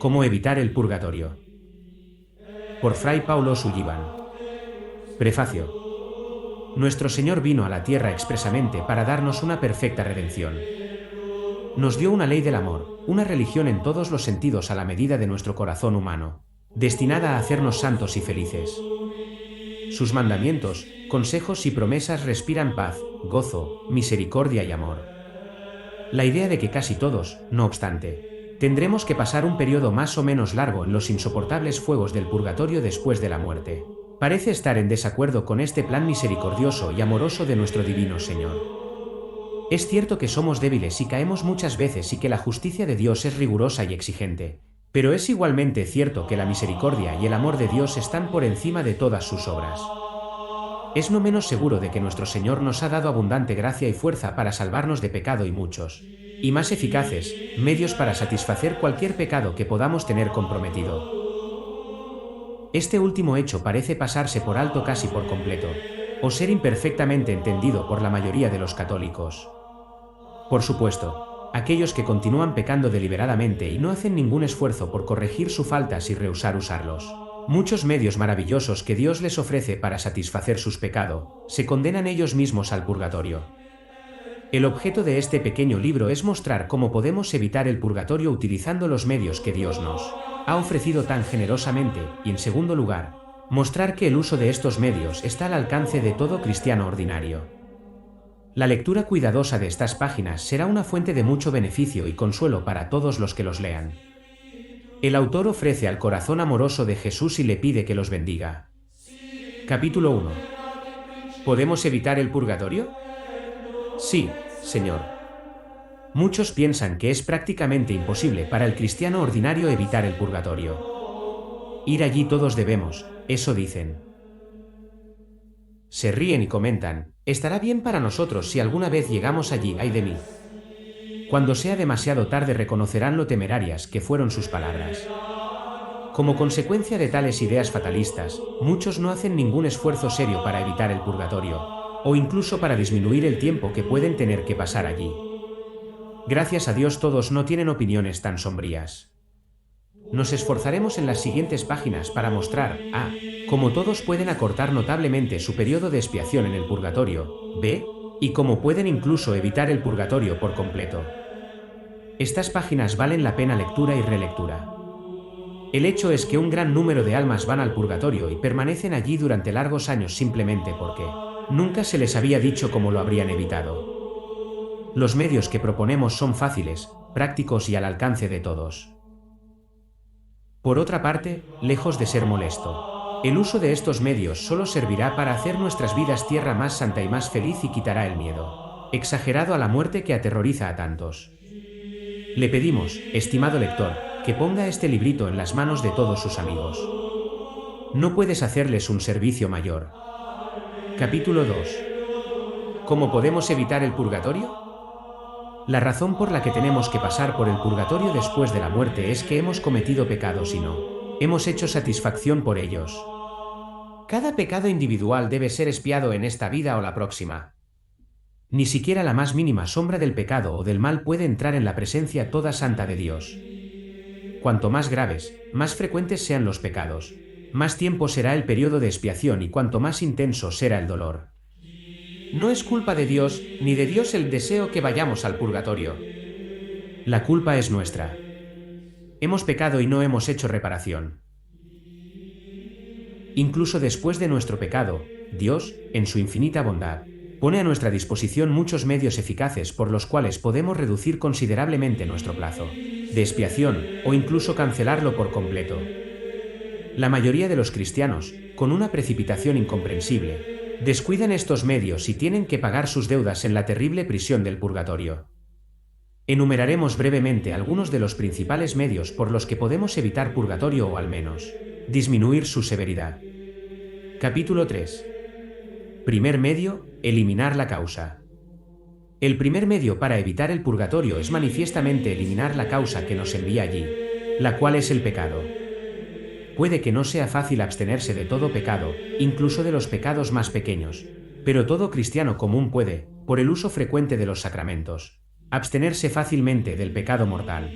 ¿Cómo evitar el purgatorio? Por Fray Paulo Sullivan. Prefacio. Nuestro Señor vino a la tierra expresamente para darnos una perfecta redención. Nos dio una ley del amor, una religión en todos los sentidos a la medida de nuestro corazón humano, destinada a hacernos santos y felices. Sus mandamientos, consejos y promesas respiran paz, gozo, misericordia y amor. La idea de que casi todos, no obstante, tendremos que pasar un periodo más o menos largo en los insoportables fuegos del purgatorio después de la muerte, parece estar en desacuerdo con este plan misericordioso y amoroso de nuestro divino Señor. Es cierto que somos débiles y caemos muchas veces y que la justicia de Dios es rigurosa y exigente, pero es igualmente cierto que la misericordia y el amor de Dios están por encima de todas sus obras. Es no menos seguro de que nuestro Señor nos ha dado abundante gracia y fuerza para salvarnos de pecado y muchos, y más eficaces, medios para satisfacer cualquier pecado que podamos tener comprometido. Este último hecho parece pasarse por alto casi por completo, o ser imperfectamente entendido por la mayoría de los católicos. Por supuesto, aquellos que continúan pecando deliberadamente y no hacen ningún esfuerzo por corregir sus faltas y rehusar usarlos. Muchos medios maravillosos que Dios les ofrece para satisfacer sus pecados, se condenan ellos mismos al purgatorio. El objeto de este pequeño libro es mostrar cómo podemos evitar el purgatorio utilizando los medios que Dios nos ha ofrecido tan generosamente, y en segundo lugar, mostrar que el uso de estos medios está al alcance de todo cristiano ordinario. La lectura cuidadosa de estas páginas será una fuente de mucho beneficio y consuelo para todos los que los lean. El autor ofrece al corazón amoroso de Jesús y le pide que los bendiga. Capítulo 1. ¿Podemos evitar el purgatorio? Sí, Señor. Muchos piensan que es prácticamente imposible para el cristiano ordinario evitar el purgatorio. Ir allí todos debemos, eso dicen. Se ríen y comentan, estará bien para nosotros si alguna vez llegamos allí, ay de mí. Cuando sea demasiado tarde reconocerán lo temerarias que fueron sus palabras. Como consecuencia de tales ideas fatalistas, muchos no hacen ningún esfuerzo serio para evitar el purgatorio, o incluso para disminuir el tiempo que pueden tener que pasar allí. Gracias a Dios todos no tienen opiniones tan sombrías. Nos esforzaremos en las siguientes páginas para mostrar, a, cómo todos pueden acortar notablemente su periodo de expiación en el purgatorio, b, y cómo pueden incluso evitar el purgatorio por completo. Estas páginas valen la pena lectura y relectura. El hecho es que un gran número de almas van al purgatorio y permanecen allí durante largos años simplemente porque nunca se les había dicho cómo lo habrían evitado. Los medios que proponemos son fáciles, prácticos y al alcance de todos. Por otra parte, lejos de ser molesto, el uso de estos medios solo servirá para hacer nuestras vidas tierra más santa y más feliz y quitará el miedo exagerado a la muerte que aterroriza a tantos. Le pedimos, estimado lector, que ponga este librito en las manos de todos sus amigos. No puedes hacerles un servicio mayor. Capítulo 2. ¿Cómo podemos evitar el purgatorio? La razón por la que tenemos que pasar por el purgatorio después de la muerte es que hemos cometido pecados y no hemos hecho satisfacción por ellos. Cada pecado individual debe ser expiado en esta vida o la próxima. Ni siquiera la más mínima sombra del pecado o del mal puede entrar en la presencia toda santa de Dios. Cuanto más graves, más frecuentes sean los pecados, más tiempo será el periodo de expiación y cuanto más intenso será el dolor. No es culpa de Dios, ni de Dios el deseo que vayamos al purgatorio. La culpa es nuestra. Hemos pecado y no hemos hecho reparación. Incluso después de nuestro pecado, Dios, en su infinita bondad, pone a nuestra disposición muchos medios eficaces por los cuales podemos reducir considerablemente nuestro plazo de expiación, o incluso cancelarlo por completo. La mayoría de los cristianos, con una precipitación incomprensible, descuidan estos medios y tienen que pagar sus deudas en la terrible prisión del purgatorio. Enumeraremos brevemente algunos de los principales medios por los que podemos evitar purgatorio o al menos disminuir su severidad. Capítulo 3. Primer medio, eliminar la causa. El primer medio para evitar el purgatorio es manifiestamente eliminar la causa que nos envía allí, la cual es el pecado. Puede que no sea fácil abstenerse de todo pecado, incluso de los pecados más pequeños, pero todo cristiano común puede, por el uso frecuente de los sacramentos, abstenerse fácilmente del pecado mortal.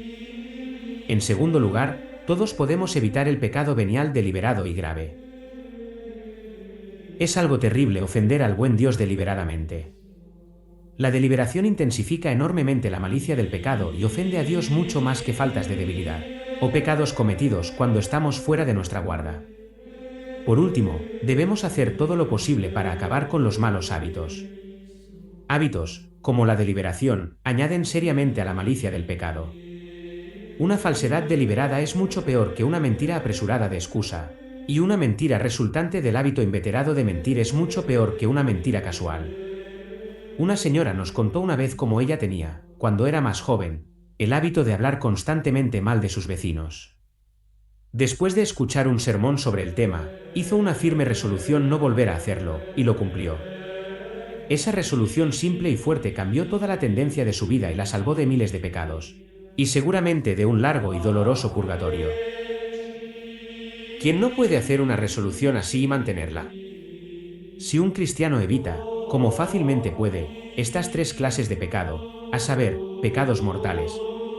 En segundo lugar, Todos podemos evitar el pecado venial deliberado y grave. Es algo terrible ofender al buen Dios deliberadamente. La deliberación intensifica enormemente la malicia del pecado y ofende a Dios mucho más que faltas de debilidad o pecados cometidos cuando estamos fuera de nuestra guarda. Por último, debemos hacer todo lo posible para acabar con los malos hábitos. Hábitos, como la deliberación, añaden seriamente a la malicia del pecado. Una falsedad deliberada es mucho peor que una mentira apresurada de excusa, y una mentira resultante del hábito inveterado de mentir es mucho peor que una mentira casual. Una señora nos contó una vez cómo ella tenía, cuando era más joven, el hábito de hablar constantemente mal de sus vecinos. Después de escuchar un sermón sobre el tema, hizo una firme resolución no volver a hacerlo, y lo cumplió. Esa resolución simple y fuerte cambió toda la tendencia de su vida y la salvó de miles de pecados, y seguramente de un largo y doloroso purgatorio. ¿Quién no puede hacer una resolución así y mantenerla? Si un cristiano evita, como fácilmente puede, estas tres clases de pecado, a saber, pecados mortales,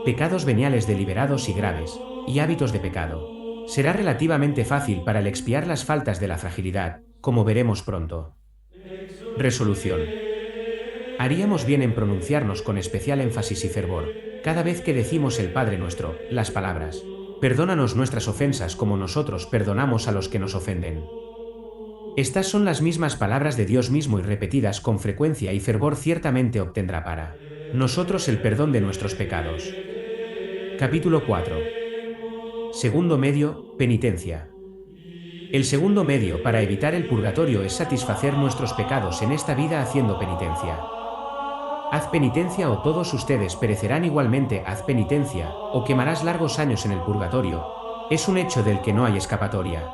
pecados veniales deliberados y graves, y hábitos de pecado, será relativamente fácil para él expiar las faltas de la fragilidad, como veremos pronto. Resolución. Haríamos bien en pronunciarnos con especial énfasis y fervor, cada vez que decimos el Padre Nuestro, las palabras: perdónanos nuestras ofensas como nosotros perdonamos a los que nos ofenden. Estas son las mismas palabras de Dios mismo y repetidas con frecuencia y fervor ciertamente obtendrá para nosotros el perdón de nuestros pecados. Capítulo 4. Segundo medio, penitencia. El segundo medio para evitar el purgatorio es satisfacer nuestros pecados en esta vida haciendo penitencia. Haz penitencia o todos ustedes perecerán igualmente. Haz penitencia, o quemarás largos años en el purgatorio. Es un hecho del que no hay escapatoria.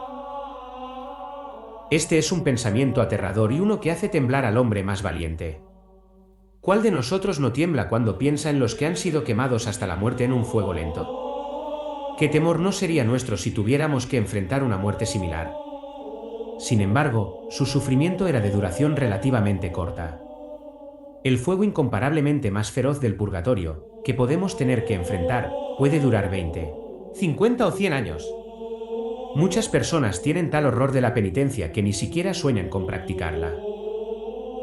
Este es un pensamiento aterrador y uno que hace temblar al hombre más valiente. ¿Cuál de nosotros no tiembla cuando piensa en los que han sido quemados hasta la muerte en un fuego lento? ¿Qué temor no sería nuestro si tuviéramos que enfrentar una muerte similar? Sin embargo, su sufrimiento era de duración relativamente corta. El fuego incomparablemente más feroz del purgatorio, que podemos tener que enfrentar, puede durar 20, 50 o 100 años. Muchas personas tienen tal horror de la penitencia que ni siquiera sueñan con practicarla.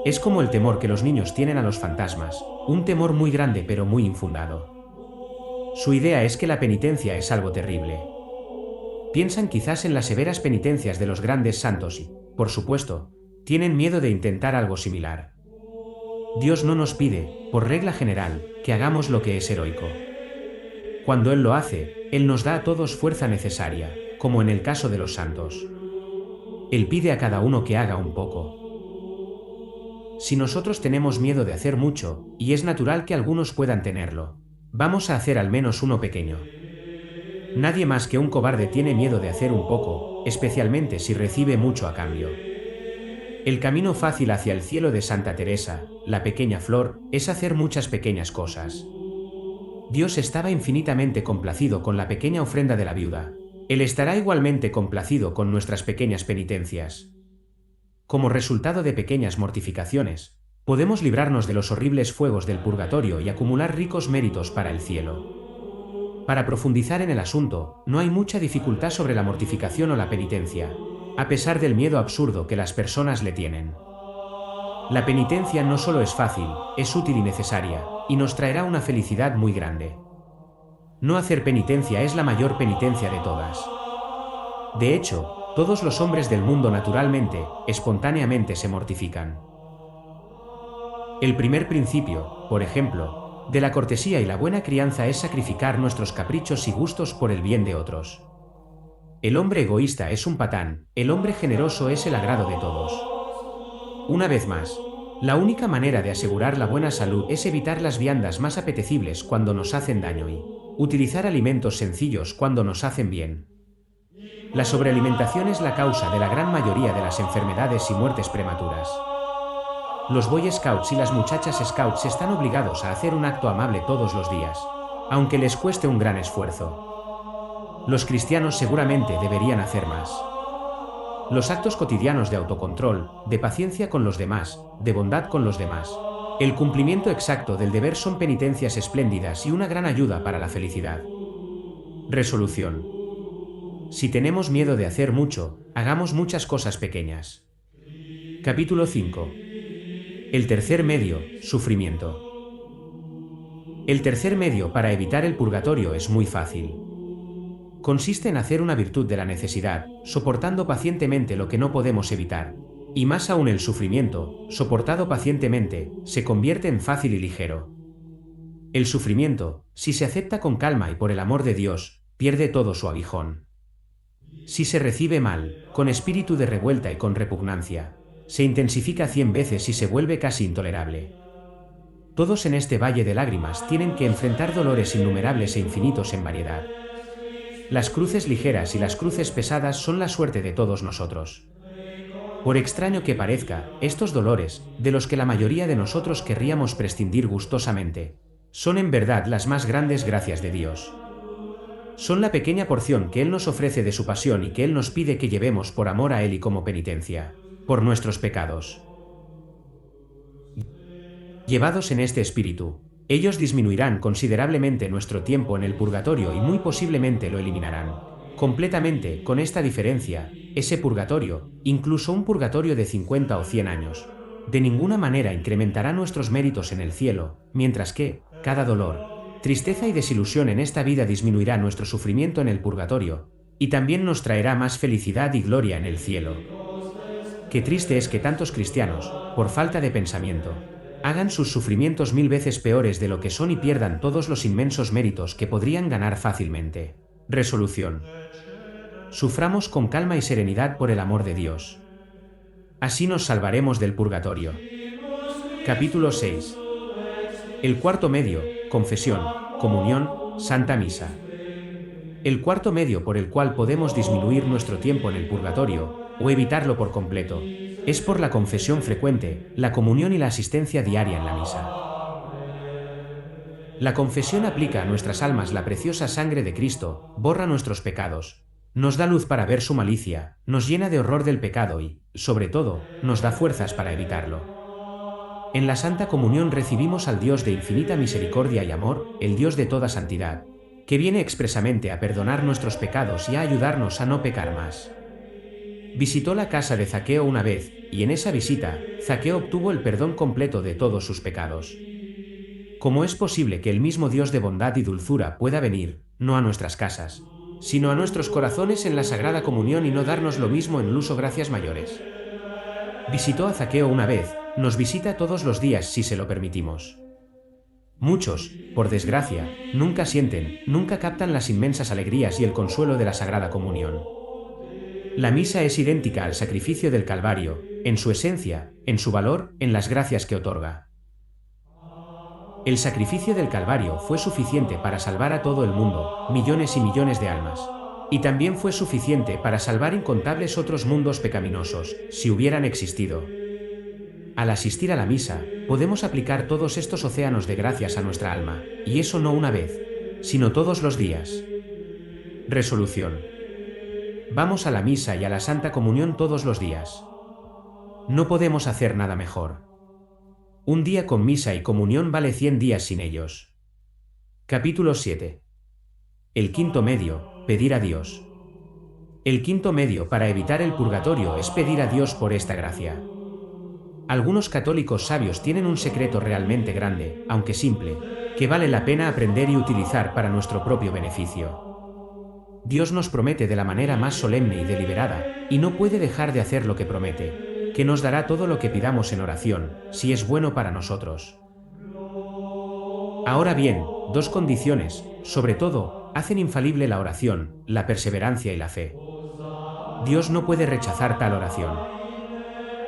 Es como el temor que los niños tienen a los fantasmas, un temor muy grande pero muy infundado. Su idea es que la penitencia es algo terrible. Piensan quizás en las severas penitencias de los grandes santos y, por supuesto, tienen miedo de intentar algo similar. Dios no nos pide, por regla general, que hagamos lo que es heroico. Cuando Él lo hace, Él nos da a todos fuerza necesaria, como en el caso de los santos. Él pide a cada uno que haga un poco. Si nosotros tenemos miedo de hacer mucho, y es natural que algunos puedan tenerlo, vamos a hacer al menos uno pequeño. Nadie más que un cobarde tiene miedo de hacer un poco, especialmente si recibe mucho a cambio. El camino fácil hacia el cielo de Santa Teresa, la pequeña flor, es hacer muchas pequeñas cosas. Dios estaba infinitamente complacido con la pequeña ofrenda de la viuda. Él estará igualmente complacido con nuestras pequeñas penitencias. Como resultado de pequeñas mortificaciones, podemos librarnos de los horribles fuegos del purgatorio y acumular ricos méritos para el cielo. Para profundizar en el asunto, no hay mucha dificultad sobre la mortificación o la penitencia, a pesar del miedo absurdo que las personas le tienen. La penitencia no solo es fácil, es útil y necesaria, y nos traerá una felicidad muy grande. No hacer penitencia es la mayor penitencia de todas. De hecho, todos los hombres del mundo naturalmente, espontáneamente se mortifican. El primer principio, por ejemplo, de la cortesía y la buena crianza es sacrificar nuestros caprichos y gustos por el bien de otros. El hombre egoísta es un patán, el hombre generoso es el agrado de todos. Una vez más, la única manera de asegurar la buena salud es evitar las viandas más apetecibles cuando nos hacen daño y utilizar alimentos sencillos cuando nos hacen bien. La sobrealimentación es la causa de la gran mayoría de las enfermedades y muertes prematuras. Los Boy Scouts y las muchachas Scouts están obligados a hacer un acto amable todos los días, aunque les cueste un gran esfuerzo. Los cristianos seguramente deberían hacer más. Los actos cotidianos de autocontrol, de paciencia con los demás, de bondad con los demás, el cumplimiento exacto del deber son penitencias espléndidas y una gran ayuda para la felicidad. Resolución. Si tenemos miedo de hacer mucho, hagamos muchas cosas pequeñas. Capítulo 5. El tercer medio, sufrimiento. El tercer medio para evitar el purgatorio es muy fácil. Consiste en hacer una virtud de la necesidad, soportando pacientemente lo que no podemos evitar. Y más aún el sufrimiento, soportado pacientemente, se convierte en fácil y ligero. El sufrimiento, si se acepta con calma y por el amor de Dios, pierde todo su aguijón. Si se recibe mal, con espíritu de revuelta y con repugnancia, se intensifica 100 veces y se vuelve casi intolerable. Todos en este valle de lágrimas tienen que enfrentar dolores innumerables e infinitos en variedad. Las cruces ligeras y las cruces pesadas son la suerte de todos nosotros. Por extraño que parezca, estos dolores, de los que la mayoría de nosotros querríamos prescindir gustosamente, son en verdad las más grandes gracias de Dios. Son la pequeña porción que Él nos ofrece de su pasión y que Él nos pide que llevemos por amor a Él y como penitencia, por nuestros pecados. Llevados en este espíritu, ellos disminuirán considerablemente nuestro tiempo en el purgatorio y muy posiblemente lo eliminarán completamente, con esta diferencia: ese purgatorio, incluso un purgatorio de 50 o 100 años, de ninguna manera incrementará nuestros méritos en el cielo, mientras que cada dolor, tristeza y desilusión en esta vida disminuirá nuestro sufrimiento en el purgatorio, y también nos traerá más felicidad y gloria en el cielo. Qué triste es que tantos cristianos, por falta de pensamiento, hagan sus sufrimientos 1000 veces peores de lo que son y pierdan todos los inmensos méritos que podrían ganar fácilmente. Resolución. Suframos con calma y serenidad por el amor de Dios. Así nos salvaremos del purgatorio. Capítulo 6. El cuarto medio, confesión, comunión, Santa Misa. El cuarto medio por el cual podemos disminuir nuestro tiempo en el purgatorio, o evitarlo por completo, es por la confesión frecuente, la comunión y la asistencia diaria en la misa. La confesión aplica a nuestras almas la preciosa sangre de Cristo, borra nuestros pecados, nos da luz para ver su malicia, nos llena de horror del pecado y, sobre todo, nos da fuerzas para evitarlo. En la Santa Comunión recibimos al Dios de infinita misericordia y amor, el Dios de toda santidad, que viene expresamente a perdonar nuestros pecados y a ayudarnos a no pecar más. Visitó la casa de Zaqueo una vez, y en esa visita, Zaqueo obtuvo el perdón completo de todos sus pecados. ¿Cómo es posible que el mismo Dios de bondad y dulzura pueda venir, no a nuestras casas, sino a nuestros corazones en la Sagrada Comunión y no darnos lo mismo en luz o gracias mayores? Visitó a Zaqueo una vez, nos visita todos los días si se lo permitimos. Muchos, por desgracia, nunca sienten, nunca captan las inmensas alegrías y el consuelo de la Sagrada Comunión. La misa es idéntica al sacrificio del Calvario, en su esencia, en su valor, en las gracias que otorga. El sacrificio del Calvario fue suficiente para salvar a todo el mundo, millones y millones de almas. Y también fue suficiente para salvar incontables otros mundos pecaminosos, si hubieran existido. Al asistir a la misa, podemos aplicar todos estos océanos de gracias a nuestra alma, y eso no una vez, sino todos los días. Resolución. Vamos a la misa y a la Santa Comunión todos los días. No podemos hacer nada mejor. Un día con misa y comunión vale 100 días sin ellos. Capítulo 7. El quinto medio, pedir a Dios. El quinto medio para evitar el purgatorio es pedir a Dios por esta gracia. Algunos católicos sabios tienen un secreto realmente grande, aunque simple, que vale la pena aprender y utilizar para nuestro propio beneficio. Dios nos promete de la manera más solemne y deliberada, y no puede dejar de hacer lo que promete, que nos dará todo lo que pidamos en oración, si es bueno para nosotros. Ahora bien, dos condiciones, sobre todo, hacen infalible la oración, la perseverancia y la fe. Dios no puede rechazar tal oración.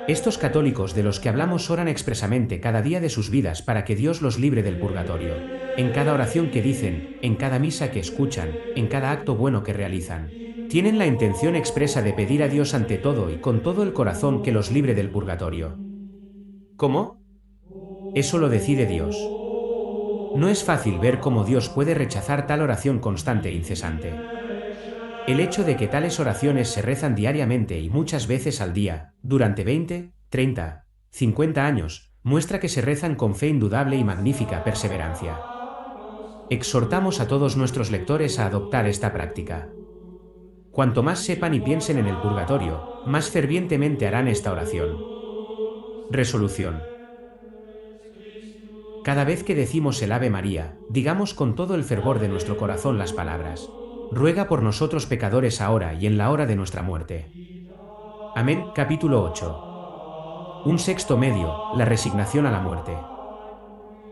Estos católicos de los que hablamos oran expresamente cada día de sus vidas para que Dios los libre del purgatorio, en cada oración que dicen, en cada misa que escuchan, en cada acto bueno que realizan. Tienen la intención expresa de pedir a Dios ante todo y con todo el corazón que los libre del purgatorio. ¿Cómo? Eso lo decide Dios. No es fácil ver cómo Dios puede rechazar tal oración constante e incesante. El hecho de que tales oraciones se rezan diariamente y muchas veces al día, durante 20, 30, 50 años, muestra que se rezan con fe indudable y magnífica perseverancia. Exhortamos a todos nuestros lectores a adoptar esta práctica. Cuanto más sepan y piensen en el purgatorio, más fervientemente harán esta oración. Resolución. Cada vez que decimos el Ave María, digamos con todo el fervor de nuestro corazón las palabras: ruega por nosotros pecadores ahora y en la hora de nuestra muerte. Amén. Capítulo 8. Un sexto medio, la resignación a la muerte.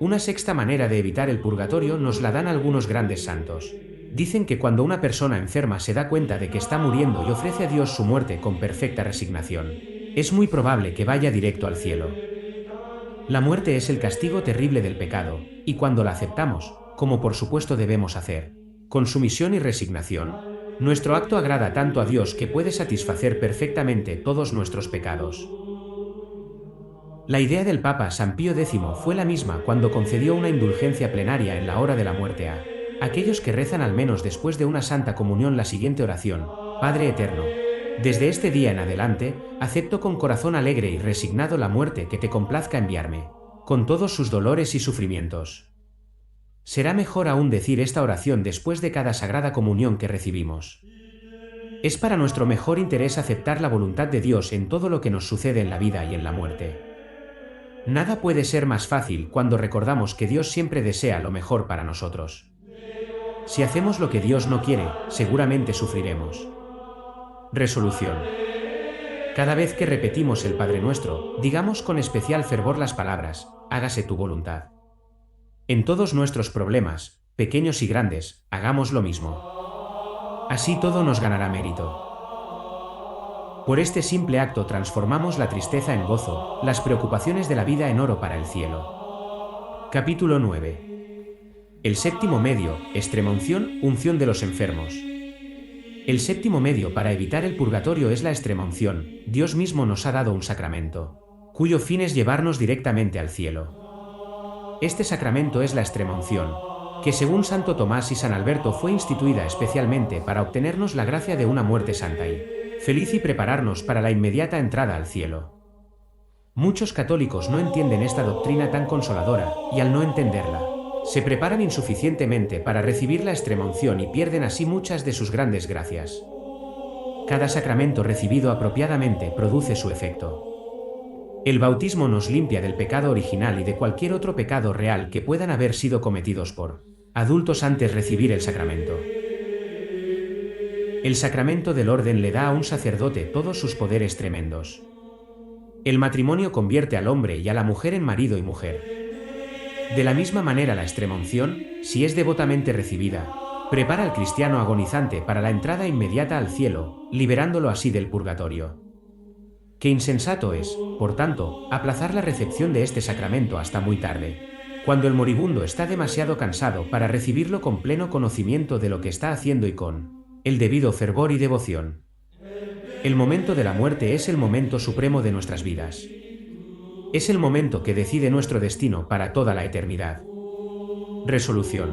Una sexta manera de evitar el purgatorio nos la dan algunos grandes santos. Dicen que cuando una persona enferma se da cuenta de que está muriendo y ofrece a Dios su muerte con perfecta resignación, es muy probable que vaya directo al cielo. La muerte es el castigo terrible del pecado, y cuando la aceptamos, como por supuesto debemos hacer, con sumisión y resignación, nuestro acto agrada tanto a Dios que puede satisfacer perfectamente todos nuestros pecados. La idea del Papa San Pío X fue la misma cuando concedió una indulgencia plenaria en la hora de la muerte a aquellos que rezan al menos después de una santa comunión la siguiente oración: Padre eterno, desde este día en adelante, acepto con corazón alegre y resignado la muerte que te complazca enviarme, con todos sus dolores y sufrimientos. Será mejor aún decir esta oración después de cada sagrada comunión que recibimos. Es para nuestro mejor interés aceptar la voluntad de Dios en todo lo que nos sucede en la vida y en la muerte. Nada puede ser más fácil cuando recordamos que Dios siempre desea lo mejor para nosotros. Si hacemos lo que Dios no quiere, seguramente sufriremos. Resolución. Cada vez que repetimos el Padre Nuestro, digamos con especial fervor las palabras: hágase tu voluntad. En todos nuestros problemas, pequeños y grandes, hagamos lo mismo. Así todo nos ganará mérito. Por este simple acto transformamos la tristeza en gozo, las preocupaciones de la vida en oro para el cielo. Capítulo 9. El séptimo medio, extremaunción, unción de los enfermos. El séptimo medio para evitar el purgatorio es la extremaunción. Dios mismo nos ha dado un sacramento, cuyo fin es llevarnos directamente al cielo. Este sacramento es la extremaunción, que según Santo Tomás y San Alberto fue instituida especialmente para obtenernos la gracia de una muerte santa y feliz y prepararnos para la inmediata entrada al cielo. Muchos católicos no entienden esta doctrina tan consoladora, y al no entenderla, se preparan insuficientemente para recibir la extremaunción y pierden así muchas de sus grandes gracias. Cada sacramento recibido apropiadamente produce su efecto. El bautismo nos limpia del pecado original y de cualquier otro pecado real que puedan haber sido cometidos por adultos antes de recibir el sacramento. El sacramento del orden le da a un sacerdote todos sus poderes tremendos. El matrimonio convierte al hombre y a la mujer en marido y mujer. De la misma manera la extremaunción, si es devotamente recibida, prepara al cristiano agonizante para la entrada inmediata al cielo, liberándolo así del purgatorio. Qué insensato es, por tanto, aplazar la recepción de este sacramento hasta muy tarde, cuando el moribundo está demasiado cansado para recibirlo con pleno conocimiento de lo que está haciendo y con el debido fervor y devoción. El momento de la muerte es el momento supremo de nuestras vidas. Es el momento que decide nuestro destino para toda la eternidad. Resolución.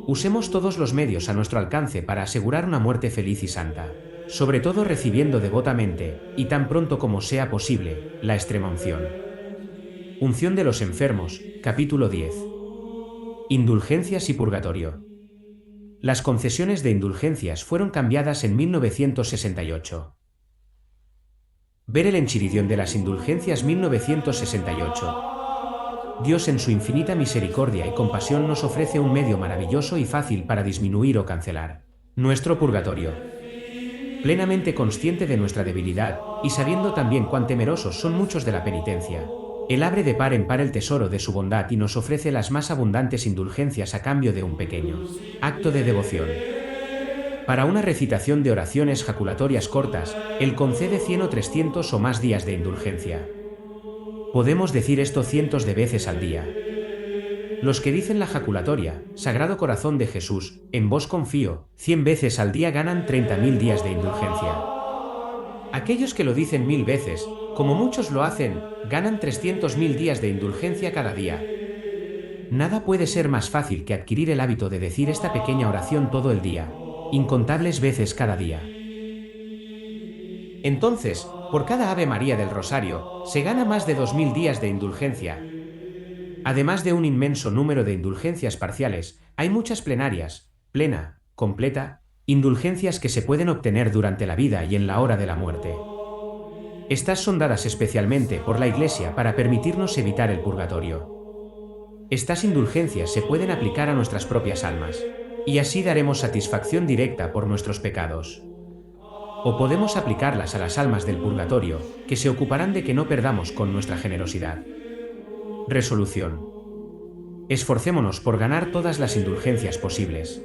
Usemos todos los medios a nuestro alcance para asegurar una muerte feliz y santa, sobre todo recibiendo devotamente, y tan pronto como sea posible, la extremaunción. Unción de los enfermos, capítulo 10. Indulgencias y purgatorio. Las concesiones de indulgencias fueron cambiadas en 1968. Ver el Enchiridión de las Indulgencias 1968. Dios en su infinita misericordia y compasión nos ofrece un medio maravilloso y fácil para disminuir o cancelar nuestro purgatorio. Plenamente consciente de nuestra debilidad, y sabiendo también cuán temerosos son muchos de la penitencia, Él abre de par en par el tesoro de su bondad y nos ofrece las más abundantes indulgencias a cambio de un pequeño acto de devoción. Para una recitación de oraciones jaculatorias cortas, Él concede 100 o 300 o más días de indulgencia. Podemos decir esto cientos de veces al día. Los que dicen la jaculatoria, Sagrado Corazón de Jesús, en vos confío, 100 veces al día ganan 30.000 días de indulgencia. Aquellos que lo dicen 1000 veces, como muchos lo hacen, ganan 300.000 días de indulgencia cada día. Nada puede ser más fácil que adquirir el hábito de decir esta pequeña oración todo el día, incontables veces cada día. Entonces, por cada Ave María del Rosario, se gana más de 2000 días de indulgencia. Además de un inmenso número de indulgencias parciales, hay muchas plenarias, plena, completa, Indulgencias que se pueden obtener durante la vida y en la hora de la muerte. Estas son dadas especialmente por la Iglesia para permitirnos evitar el purgatorio. Estas indulgencias se pueden aplicar a nuestras propias almas, y así daremos satisfacción directa por nuestros pecados. O podemos aplicarlas a las almas del purgatorio, que se ocuparán de que no perdamos con nuestra generosidad. Resolución. Esforcémonos por ganar todas las indulgencias posibles.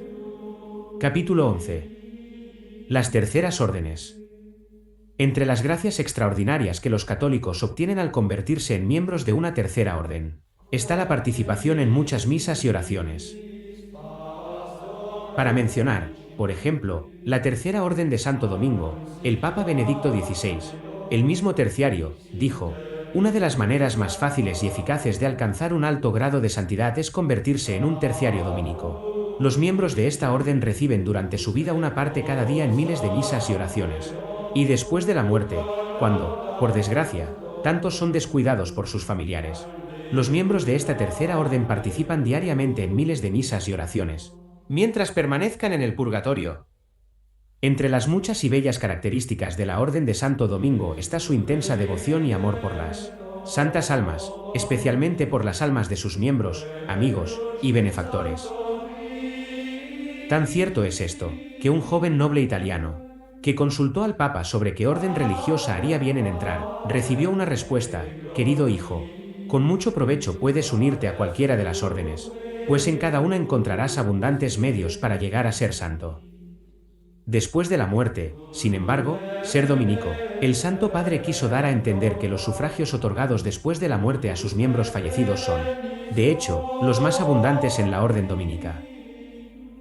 Capítulo 11. Las terceras órdenes. Entre las gracias extraordinarias que los católicos obtienen al convertirse en miembros de una tercera orden, está la participación en muchas misas y oraciones. Para mencionar, por ejemplo, la Tercera Orden de Santo Domingo, el Papa Benedicto XVI, el mismo terciario, dijo: una de las maneras más fáciles y eficaces de alcanzar un alto grado de santidad es convertirse en un terciario dominico. Los miembros de esta orden reciben durante su vida una parte cada día en miles de misas y oraciones. Y después de la muerte, cuando, por desgracia, tantos son descuidados por sus familiares, los miembros de esta tercera orden participan diariamente en miles de misas y oraciones, mientras permanezcan en el purgatorio. Entre las muchas y bellas características de la Orden de Santo Domingo está su intensa devoción y amor por las santas almas, especialmente por las almas de sus miembros, amigos y benefactores. Tan cierto es esto, que un joven noble italiano, que consultó al Papa sobre qué orden religiosa haría bien en entrar, recibió una respuesta: querido hijo, con mucho provecho puedes unirte a cualquiera de las órdenes, pues en cada una encontrarás abundantes medios para llegar a ser santo. Después de la muerte, sin embargo, ser dominico, el Santo Padre quiso dar a entender que los sufragios otorgados después de la muerte a sus miembros fallecidos son, de hecho, los más abundantes en la orden dominica.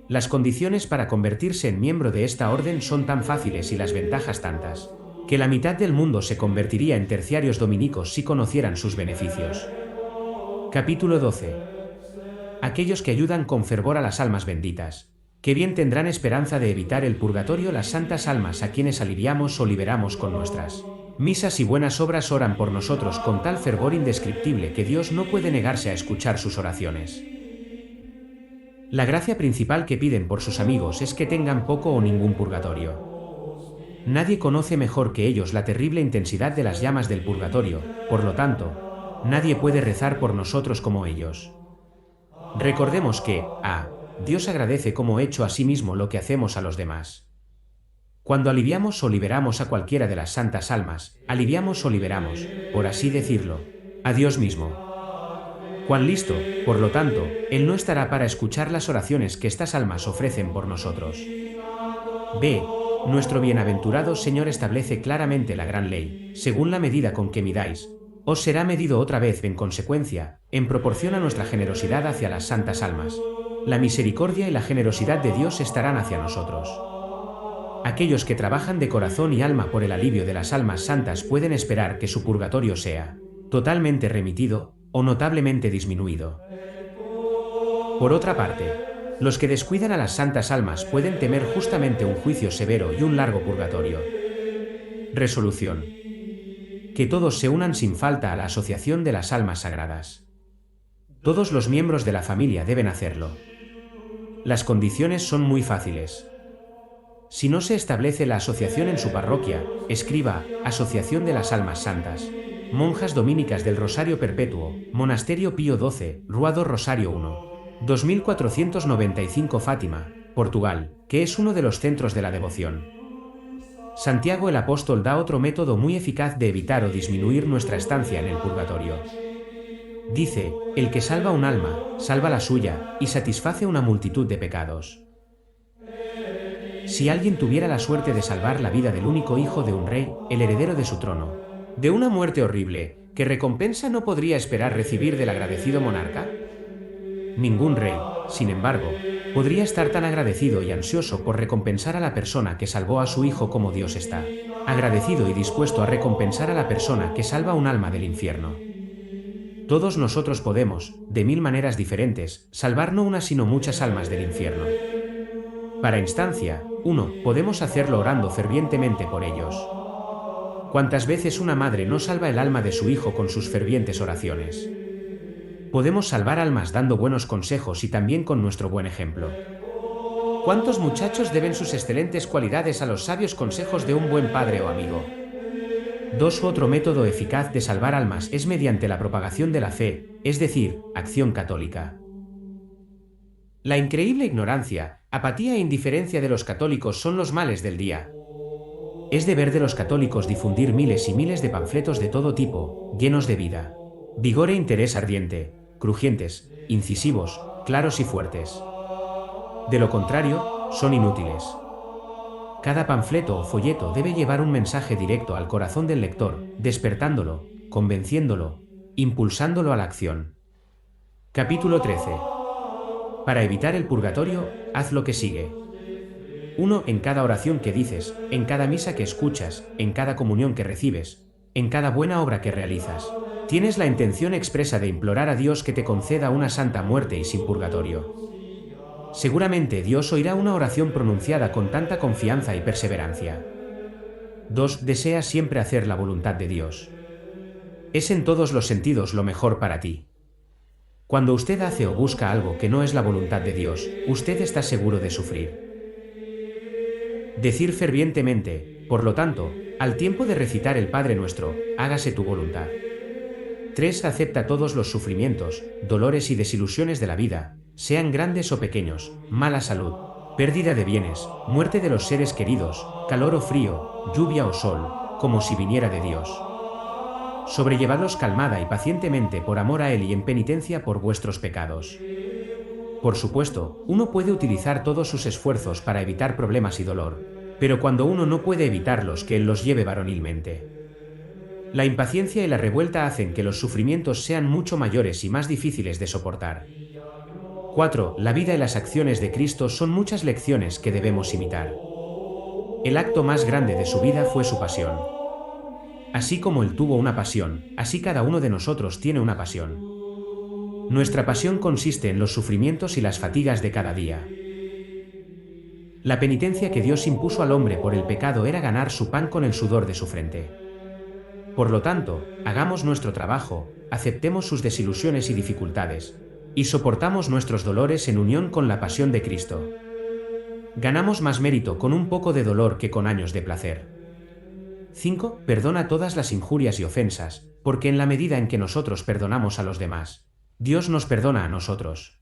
Las condiciones para convertirse en miembro de esta orden son tan fáciles y las ventajas tantas, que la mitad del mundo se convertiría en terciarios dominicos si conocieran sus beneficios. Capítulo 12. Aquellos que ayudan con fervor a las almas benditas, que bien tendrán esperanza de evitar el purgatorio. Las santas almas a quienes aliviamos o liberamos con nuestras misas y buenas obras oran por nosotros con tal fervor indescriptible que Dios no puede negarse a escuchar sus oraciones. La gracia principal que piden por sus amigos es que tengan poco o ningún purgatorio. Nadie conoce mejor que ellos la terrible intensidad de las llamas del purgatorio, por lo tanto, nadie puede rezar por nosotros como ellos. Recordemos que, Dios agradece como hecho a sí mismo lo que hacemos a los demás. Cuando aliviamos o liberamos a cualquiera de las santas almas, aliviamos o liberamos, por así decirlo, a Dios mismo. Cuán listo, por lo tanto, Él no estará para escuchar las oraciones que estas almas ofrecen por nosotros. B. Nuestro bienaventurado Señor establece claramente la gran ley: según la medida con que midáis, os será medido otra vez en consecuencia, en proporción a nuestra generosidad hacia las santas almas. La misericordia y la generosidad de Dios estarán hacia nosotros. Aquellos que trabajan de corazón y alma por el alivio de las almas santas pueden esperar que su purgatorio sea totalmente remitido o notablemente disminuido. Por otra parte, los que descuidan a las santas almas pueden temer justamente un juicio severo y un largo purgatorio. Resolución. Que todos se unan sin falta a la asociación de las almas sagradas. Todos los miembros de la familia deben hacerlo. Las condiciones son muy fáciles. Si no se establece la asociación en su parroquia, escriba: Asociación de las Almas Santas, Monjas Dominicas del Rosario Perpetuo, Monasterio Pío XII, Rua do Rosario 1, 2495 Fátima, Portugal, que es uno de los centros de la devoción. Santiago el Apóstol da otro método muy eficaz de evitar o disminuir nuestra estancia en el purgatorio. Dice: el que salva un alma, salva la suya, y satisface una multitud de pecados. Si alguien tuviera la suerte de salvar la vida del único hijo de un rey, el heredero de su trono, de una muerte horrible, ¿qué recompensa no podría esperar recibir del agradecido monarca? Ningún rey, sin embargo, podría estar tan agradecido y ansioso por recompensar a la persona que salvó a su hijo como Dios está agradecido y dispuesto a recompensar a la persona que salva un alma del infierno. Todos nosotros podemos, de mil maneras diferentes, salvar no una sino muchas almas del infierno. Para instancia, 1. Podemos hacerlo orando fervientemente por ellos. ¿Cuántas veces una madre no salva el alma de su hijo con sus fervientes oraciones? Podemos salvar almas dando buenos consejos y también con nuestro buen ejemplo. ¿Cuántos muchachos deben sus excelentes cualidades a los sabios consejos de un buen padre o amigo? 2. Otro método eficaz de salvar almas es mediante la propagación de la fe, es decir, acción católica. La increíble ignorancia, apatía e indiferencia de los católicos son los males del día. Es deber de los católicos difundir miles y miles de panfletos de todo tipo, llenos de vida, vigor e interés ardiente, crujientes, incisivos, claros y fuertes. De lo contrario, son inútiles. Cada panfleto o folleto debe llevar un mensaje directo al corazón del lector, despertándolo, convenciéndolo, impulsándolo a la acción. Capítulo 13. Para evitar el purgatorio, haz lo que sigue. 1. En cada oración que dices, en cada misa que escuchas, en cada comunión que recibes, en cada buena obra que realizas, tienes la intención expresa de implorar a Dios que te conceda una santa muerte y sin purgatorio. Seguramente Dios oirá una oración pronunciada con tanta confianza y perseverancia. 2. Desea siempre hacer la voluntad de Dios. Es en todos los sentidos lo mejor para ti. Cuando usted hace o busca algo que no es la voluntad de Dios, usted está seguro de sufrir. Decir fervientemente, por lo tanto, al tiempo de recitar el Padre Nuestro, hágase tu voluntad. 3. Acepta todos los sufrimientos, dolores y desilusiones de la vida, sean grandes o pequeños, mala salud, pérdida de bienes, muerte de los seres queridos, calor o frío, lluvia o sol, como si viniera de Dios. Sobrellevadlos calmada y pacientemente por amor a Él y en penitencia por vuestros pecados. Por supuesto, uno puede utilizar todos sus esfuerzos para evitar problemas y dolor, pero cuando uno no puede evitarlos, que Él los lleve varonilmente. La impaciencia y la revuelta hacen que los sufrimientos sean mucho mayores y más difíciles de soportar. 4. La vida y las acciones de Cristo son muchas lecciones que debemos imitar. El acto más grande de su vida fue su pasión. Así como Él tuvo una pasión, así cada uno de nosotros tiene una pasión. Nuestra pasión consiste en los sufrimientos y las fatigas de cada día. La penitencia que Dios impuso al hombre por el pecado era ganar su pan con el sudor de su frente. Por lo tanto, hagamos nuestro trabajo, aceptemos sus desilusiones y dificultades, y soportamos nuestros dolores en unión con la pasión de Cristo. Ganamos más mérito con un poco de dolor que con años de placer. 5. Perdona todas las injurias y ofensas, porque en la medida en que nosotros perdonamos a los demás, Dios nos perdona a nosotros.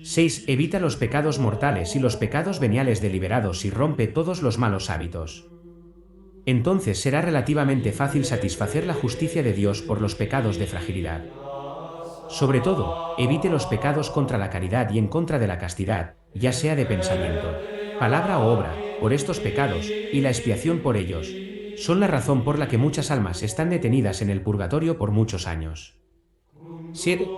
6. Evita los pecados mortales y los pecados veniales deliberados y rompe todos los malos hábitos. Entonces será relativamente fácil satisfacer la justicia de Dios por los pecados de fragilidad. Sobre todo, evite los pecados contra la caridad y en contra de la castidad, ya sea de pensamiento, palabra o obra, por estos pecados, y la expiación por ellos, son la razón por la que muchas almas están detenidas en el purgatorio por muchos años. 7.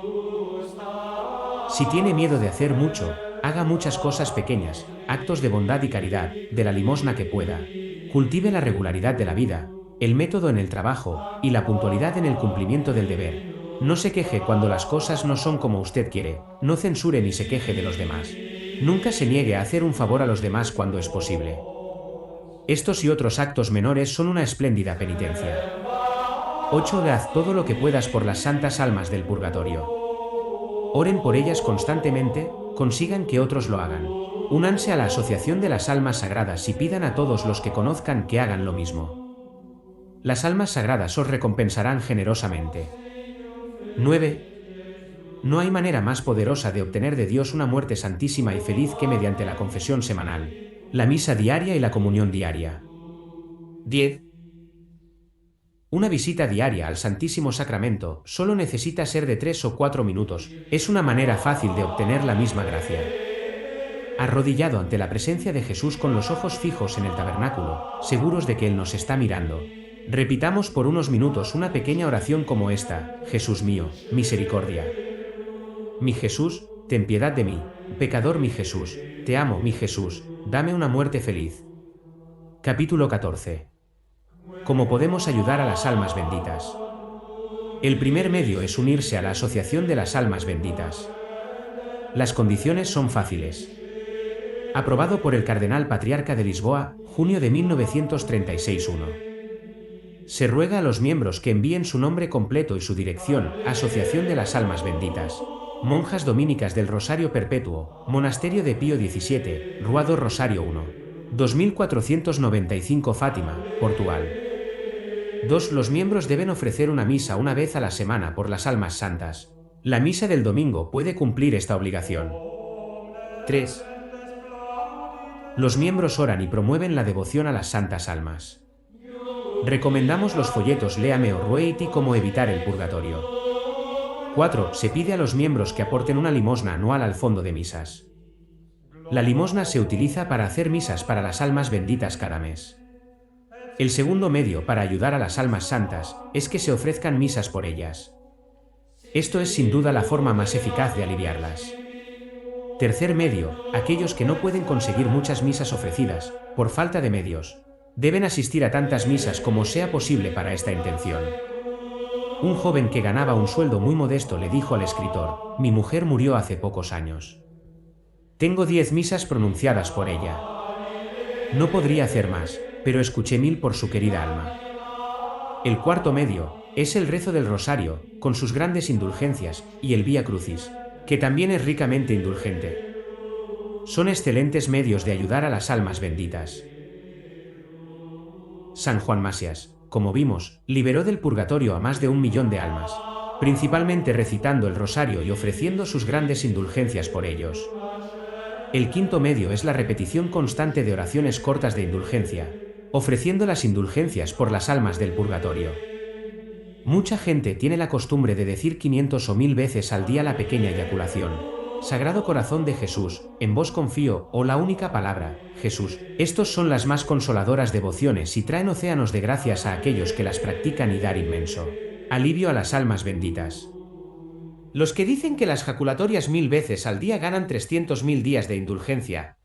Si tiene miedo de hacer mucho, haga muchas cosas pequeñas, actos de bondad y caridad, de la limosna que pueda. Cultive la regularidad de la vida, el método en el trabajo, y la puntualidad en el cumplimiento del deber. No se queje cuando las cosas no son como usted quiere, no censure ni se queje de los demás. Nunca se niegue a hacer un favor a los demás cuando es posible. Estos y otros actos menores son una espléndida penitencia. 8. Haz todo lo que puedas por las santas almas del purgatorio. Oren por ellas constantemente, consigan que otros lo hagan. Únanse a la Asociación de las Almas Sagradas y pidan a todos los que conozcan que hagan lo mismo. Las almas sagradas os recompensarán generosamente. 9. No hay manera más poderosa de obtener de Dios una muerte santísima y feliz que mediante la confesión semanal, la misa diaria y la comunión diaria. 10. Una visita diaria al Santísimo Sacramento solo necesita ser de 3 o 4 minutos, es una manera fácil de obtener la misma gracia. Arrodillado ante la presencia de Jesús con los ojos fijos en el tabernáculo, seguros de que Él nos está mirando, repitamos por unos minutos una pequeña oración como esta: Jesús mío, misericordia. Mi Jesús, ten piedad de mí, pecador mi Jesús, te amo mi Jesús, dame una muerte feliz. Capítulo 14. ¿Cómo podemos ayudar a las almas benditas? El primer medio es unirse a la Asociación de las Almas Benditas. Las condiciones son fáciles. Aprobado por el Cardenal Patriarca de Lisboa, junio de 1936-1. Se ruega a los miembros que envíen su nombre completo y su dirección, Asociación de las Almas Benditas, Monjas dominicas del Rosario Perpetuo, Monasterio de Pío XVII, Ruado Rosario 1. 2495 Fátima, Portugal. 2. Los miembros deben ofrecer una misa una vez a la semana por las almas santas. La misa del domingo puede cumplir esta obligación. 3. Los miembros oran y promueven la devoción a las santas almas. Recomendamos los folletos Léame o Rueiti como evitar el purgatorio. 4. Se pide a los miembros que aporten una limosna anual al fondo de misas. La limosna se utiliza para hacer misas para las almas benditas cada mes. El segundo medio para ayudar a las almas santas es que se ofrezcan misas por ellas. Esto es sin duda la forma más eficaz de aliviarlas. Tercer medio, aquellos que no pueden conseguir muchas misas ofrecidas, por falta de medios, deben asistir a tantas misas como sea posible para esta intención. Un joven que ganaba un sueldo muy modesto le dijo al escritor: mi mujer murió hace pocos años. Tengo 10 misas pronunciadas por ella. No podría hacer más, pero escuché 1000 por su querida alma. El cuarto medio es el rezo del rosario, con sus grandes indulgencias, y el Vía Crucis, que también es ricamente indulgente. Son excelentes medios de ayudar a las almas benditas. San Juan Masias, como vimos, liberó del purgatorio a más de 1 millón de almas, principalmente recitando el rosario y ofreciendo sus grandes indulgencias por ellos. El quinto medio es la repetición constante de oraciones cortas de indulgencia, ofreciendo las indulgencias por las almas del purgatorio. Mucha gente tiene la costumbre de decir 500 o 1000 veces al día la pequeña eyaculación: Sagrado Corazón de Jesús, en vos confío, o la única palabra, Jesús. Estos son las más consoladoras devociones y traen océanos de gracias a aquellos que las practican y dar inmenso alivio a las almas benditas. Los que dicen que las jaculatorias 1000 veces al día ganan 300.000 días de indulgencia.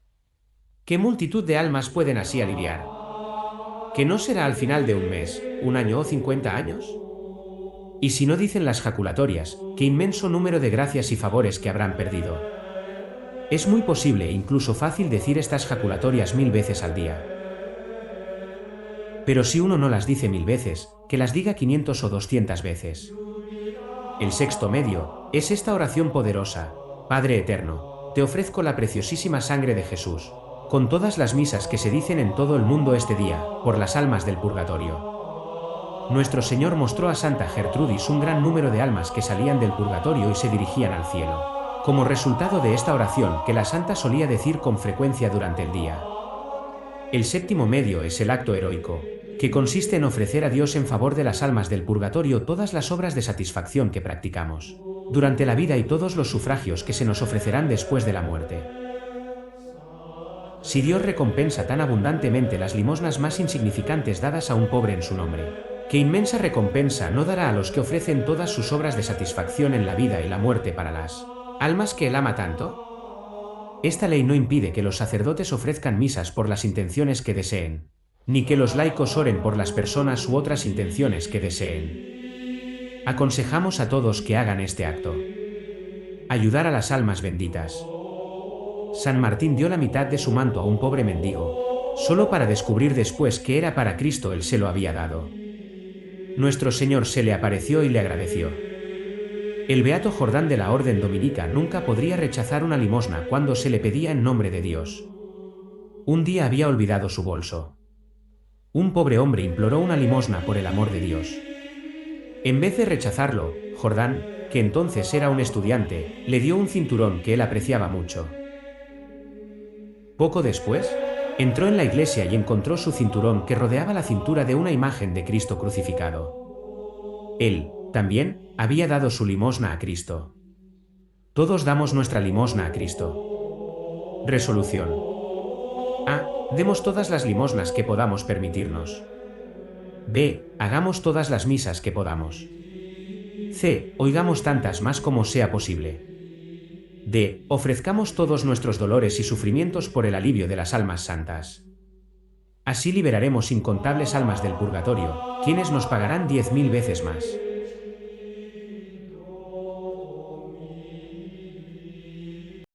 ¿Qué multitud de almas pueden así aliviar? ¿Que no será al final de un mes, un año o 50 años? Y si no dicen las jaculatorias, qué inmenso número de gracias y favores que habrán perdido. Es muy posible e incluso fácil decir estas jaculatorias 1000 veces al día. Pero si uno no las dice 1000 veces, que las diga 500 o 200 veces. El sexto medio es esta oración poderosa: Padre Eterno, te ofrezco la preciosísima sangre de Jesús, con todas las misas que se dicen en todo el mundo este día, por las almas del purgatorio. Nuestro Señor mostró a Santa Gertrudis un gran número de almas que salían del purgatorio y se dirigían al cielo, como resultado de esta oración que la santa solía decir con frecuencia durante el día. El séptimo medio es el acto heroico, que consiste en ofrecer a Dios en favor de las almas del purgatorio todas las obras de satisfacción que practicamos durante la vida y todos los sufragios que se nos ofrecerán después de la muerte. Si Dios recompensa tan abundantemente las limosnas más insignificantes dadas a un pobre en su nombre, ¿qué inmensa recompensa no dará a los que ofrecen todas sus obras de satisfacción en la vida y la muerte para las almas que Él ama tanto? Esta ley no impide que los sacerdotes ofrezcan misas por las intenciones que deseen, ni que los laicos oren por las personas u otras intenciones que deseen. Aconsejamos a todos que hagan este acto: ayudar a las almas benditas. San Martín dio la mitad de su manto a un pobre mendigo, solo para descubrir después que era para Cristo. Él se lo había dado. Nuestro Señor se le apareció y le agradeció. El beato Jordán de la Orden Dominica nunca podría rechazar una limosna cuando se le pedía en nombre de Dios. Un día había olvidado su bolso. Un pobre hombre imploró una limosna por el amor de Dios. En vez de rechazarlo, Jordán, que entonces era un estudiante, le dio un cinturón que él apreciaba mucho. Poco después, entró en la iglesia y encontró su cinturón que rodeaba la cintura de una imagen de Cristo crucificado. Él, también, había dado su limosna a Cristo. Todos damos nuestra limosna a Cristo. Resolución: A. Demos todas las limosnas que podamos permitirnos. B. Hagamos todas las misas que podamos. C. Oigamos tantas más como sea posible. D. Ofrezcamos todos nuestros dolores y sufrimientos por el alivio de las almas santas. Así liberaremos incontables almas del purgatorio, quienes nos pagarán 10.000 veces más.